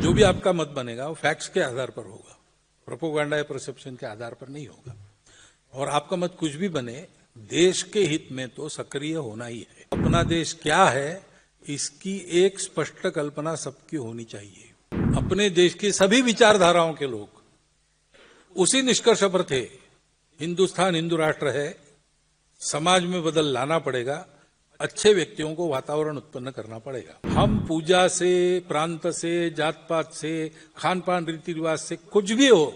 जो भी आपका मत बनेगा वो फैक्ट्स के आधार पर होगा, प्रोपोगंडा या परसेप्शन के आधार पर नहीं होगा। और आपका मत कुछ भी बने, देश के हित में तो सक्रिय होना ही है। अपना देश क्या है इसकी एक स्पष्ट कल्पना सबकी होनी चाहिए। अपने देश की सभी विचारधाराओं के लोग उसी निष्कर्ष पर थे, हिंदुस्तान हिंदू राष्ट्र है, समाज में बदल लाना पड़ेगा, अच्छे व्यक्तियों को वातावरण उत्पन्न करना पड़ेगा। हम पूजा से, प्रांत से, जात पात से, खान पान रीति रिवाज से कुछ भी हो,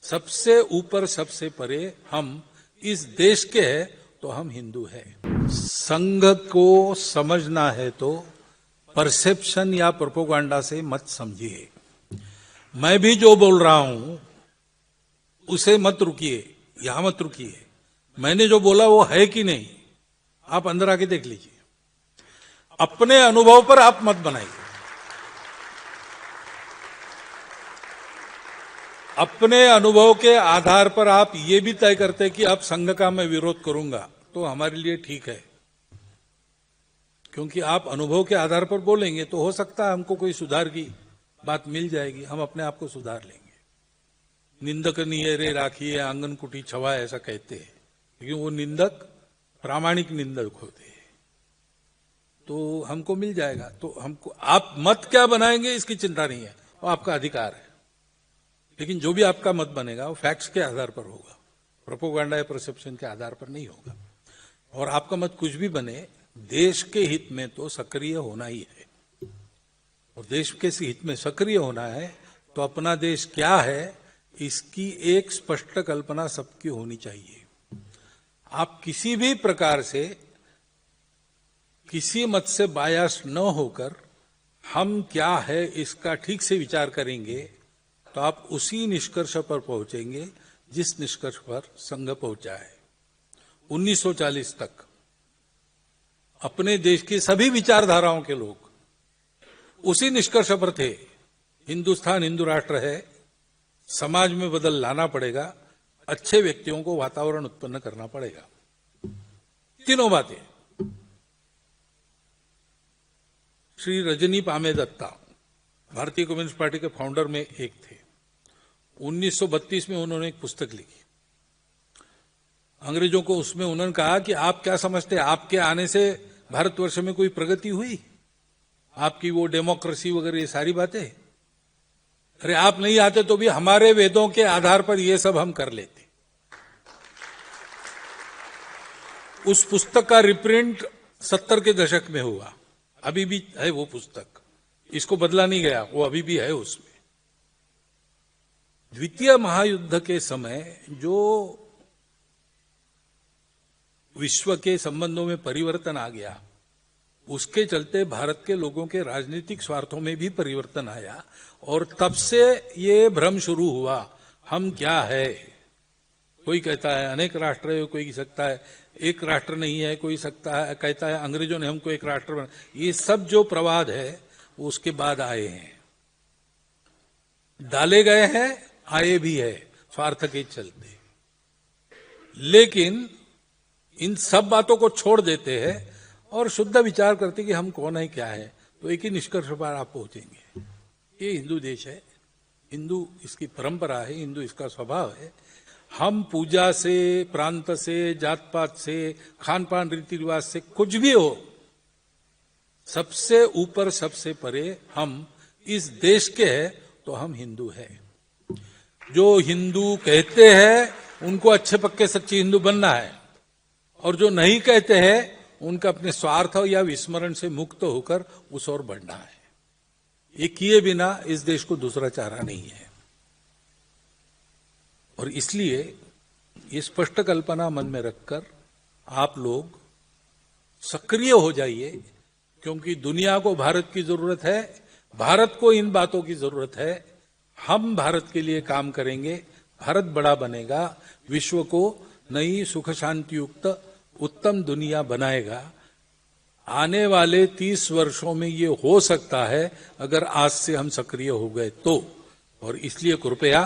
सबसे ऊपर सबसे परे हम इस देश के हैं तो हम हिंदू हैं। संघ को समझना है तो परसेप्शन या प्रोपोगंडा से मत समझिए। मैं भी जो बोल रहा हूं उसे मत रुकिए, यहां मत रुकिए। मैंने जो बोला वो है कि नहीं, आप अंदर आके देख लीजिए। अपने अनुभव पर आप मत बनाइए। अपने अनुभव के आधार पर आप ये भी तय करते कि अब संघ का मैं विरोध करूंगा तो हमारे लिए ठीक है, क्योंकि आप अनुभव के आधार पर बोलेंगे तो हो सकता है हमको कोई सुधार की बात मिल जाएगी, हम अपने आप को सुधार लेंगे। निंदक नियरे राखिए आंगन कुटी छवा, ऐसा कहते हैं, क्योंकि वो निंदक प्रामाणिक निंदक होते हैं, तो हमको मिल जाएगा। तो हमको आप मत क्या बनाएंगे इसकी चिंता नहीं है, वो आपका अधिकार है। लेकिन जो भी आपका मत बनेगा वो फैक्ट्स के आधार पर होगा, प्रोपोगंडा या परसेप्शन के आधार पर नहीं होगा। और आपका मत कुछ भी बने, देश के हित में तो सक्रिय होना ही है। और देश के हित में सक्रिय होना है तो अपना देश क्या है इसकी एक स्पष्ट कल्पना सबकी होनी चाहिए। आप किसी भी प्रकार से, किसी मत से बायस न होकर हम क्या है इसका ठीक से विचार करेंगे तो आप उसी निष्कर्ष पर पहुंचेंगे जिस निष्कर्ष पर संघ पहुंचा है। 1940 तक अपने देश की सभी विचारधाराओं के लोग उसी निष्कर्ष पर थे, हिंदुस्तान हिंदू राष्ट्र है, समाज में बदल लाना पड़ेगा, अच्छे व्यक्तियों को वातावरण उत्पन्न करना पड़ेगा। तीनों बातें। श्री रजनी पामे दत्ता भारतीय कम्युनिस्ट पार्टी के फाउंडर में एक थे। 1932 में उन्होंने एक पुस्तक लिखी। अंग्रेजों को उसमें उन्होंने कहा कि आप क्या समझते हैं, आपके आने से भारतवर्ष में कोई प्रगति हुई? आपकी वो डेमोक्रेसी वगैरह ये सारी बातें, अरे आप नहीं आते तो भी हमारे वेदों के आधार पर ये सब हम कर लेते। उस पुस्तक का रिप्रिंट 70 के दशक में हुआ, अभी भी है वो पुस्तक, इसको बदला नहीं गया, वो अभी भी है उसमें। द्वितीय महायुद्ध के समय जो विश्व के संबंधों में परिवर्तन आ गया, उसके चलते भारत के लोगों के राजनीतिक स्वार्थों में भी परिवर्तन आया और तब से ये भ्रम शुरू हुआ, हम क्या है। कोई कहता है अनेक राष्ट्र है, कोई सकता है एक राष्ट्र नहीं है, कोई सकता है कहता है अंग्रेजों ने हमको एक राष्ट्र बना। ये सब जो प्रवाद है वो उसके बाद आए हैं, डाले गए हैं, आए भी है स्वार्थ के चलते। लेकिन इन सब बातों को छोड़ देते हैं और शुद्ध विचार करते कि हम कौन है, क्या है, तो एक ही निष्कर्ष पर आप पहुंचेंगे। ये हिंदू देश है, हिंदू इसकी परंपरा है, हिंदू इसका स्वभाव है। हम पूजा से, प्रांत से, जात पात से, खान पान रीति रिवाज से कुछ भी हो, सबसे ऊपर सबसे परे हम इस देश के हैं तो हम हिंदू हैं। जो हिंदू कहते हैं उनको अच्छे पक्के सच्चे हिंदू बनना है, और जो नहीं कहते हैं उनका अपने स्वार्थ या विस्मरण से मुक्त होकर उस ओर बढ़ना है। ये किए बिना इस देश को दूसरा चारा नहीं है। और इसलिए ये स्पष्ट कल्पना मन में रखकर आप लोग सक्रिय हो जाइए, क्योंकि दुनिया को भारत की जरूरत है, भारत को इन बातों की जरूरत है। हम भारत के लिए काम करेंगे, भारत बड़ा बनेगा, विश्व को नई सुख शांति युक्त उत्तम दुनिया बनाएगा। आने वाले 30 वर्षों में ये हो सकता है अगर आज से हम सक्रिय हो गए तो। और इसलिए कृपया